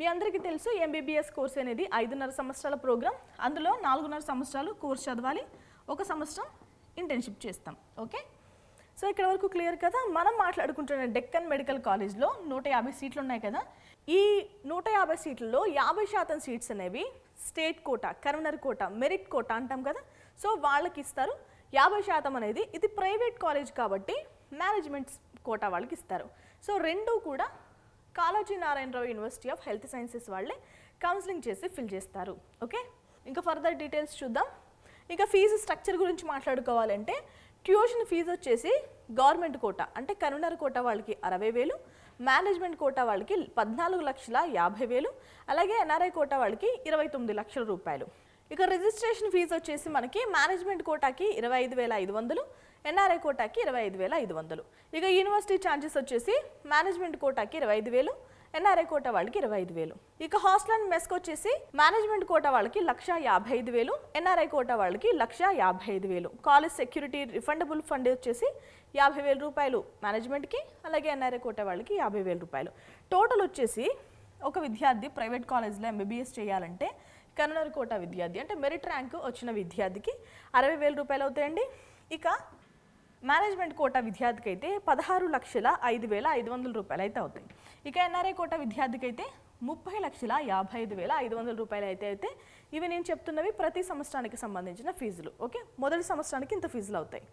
మీ అందరికీ తెలుసు MBBS course అనేది 5.5 సంవత్సరాల ప్రోగ్రామ్. అందులో 4.5 సంవత్సరాలు కోర్స్ చదవాలి, 1 సంవత్సరం ఇంటర్న్షిప్ చేస్తాం. ఓకే, సో ఇక్కడ వరకు క్లియర్ కదా. మనం మాట్లాడుకుంటున్న డెక్కన్ మెడికల్ కాలేజ్లో 150 సీట్లు ఉన్నాయి కదా. ఈ 150 సీట్లలో 50% సీట్స్ అనేవి state quota, convener quota, merit quota అంటాం కదా. సో వాళ్ళకి ఇస్తారు. 50% అనేది ఇది ప్రైవేట్ కాలేజ్ కాబట్టి మేనేజ్మెంట్ కోటా వాళ్ళకి ఇస్తారు. సో రెండు కూడా Kaloji Narayana Rao university of health sciences వాళ్ళే కౌన్సిలింగ్ చేసి ఫిల్ చేస్తారు. ఓకే, ఇంకా ఫర్దర్ డీటెయిల్స్ చూద్దాం. ఇంకా ఫీజు స్ట్రక్చర్ గురించి మాట్లాడుకోవాలంటే ట్యూషన్ ఫీజు వచ్చేసి గవర్నమెంట్ కోటా అంటే కన్వీనర్ కోటా వాళ్ళకి 60,000, మేనేజ్మెంట్ కోటా వాళ్ళకి 14,50,000, అలాగే ఎన్ఆర్ఐ కోటా వాళ్ళకి 29 లక్షల రూపాయలు. ఇక రిజిస్ట్రేషన్ ఫీజు వచ్చేసి మనకి మేనేజ్మెంట్ కోటాకి 25,500, ఎన్ఆర్ఐ కోటాకి 25,500. ఇక యూనివర్సిటీ ఛార్జెస్ వచ్చేసి మేనేజ్మెంట్ కోటాకి 25,000, ఎన్ఆర్ఐ కోటా వాళ్ళకి 25,000. ఇక హాస్టల్ అండ్ మెస్కి వచ్చేసి మేనేజ్మెంట్ కోటా వాళ్ళకి 1,55,000, ఎన్ఆర్ఐ కోటా వాళ్ళకి 1,55,000. కాలేజ్ సెక్యూరిటీ రిఫండబుల్ ఫండ్ వచ్చేసి 50,000 రూపాయలు మేనేజ్మెంట్కి, అలాగే ఎన్ఆర్ఐ కోటా వాళ్ళకి 50,000 రూపాయలు. టోటల్ వచ్చేసి ఒక విద్యార్థి ప్రైవేట్ కాలేజ్లో ఎంబీబీఎస్ చేయాలంటే కన్వీనర్ కోటా విద్యార్థి అంటే మెరిట్ ర్యాంక్ వచ్చిన విద్యార్థికి 60,000 రూపాయలు అవుతాయండి. ఇక మేనేజ్మెంట్ కోటా విద్యార్థికి అయితే 16,05,500 రూపాయలు అయితే అవుతాయి. ఇక ఎన్ఆర్ఐ కోటా విద్యార్థికి అయితే 30,55,500 రూపాయలు అయితే ఇవి నేను చెప్తున్నవి ప్రతి సంవత్సరానికి సంబంధించిన ఫీజులు. ఓకే, మొదటి సంవత్సరానికి ఇంత ఫీజులు అవుతాయి.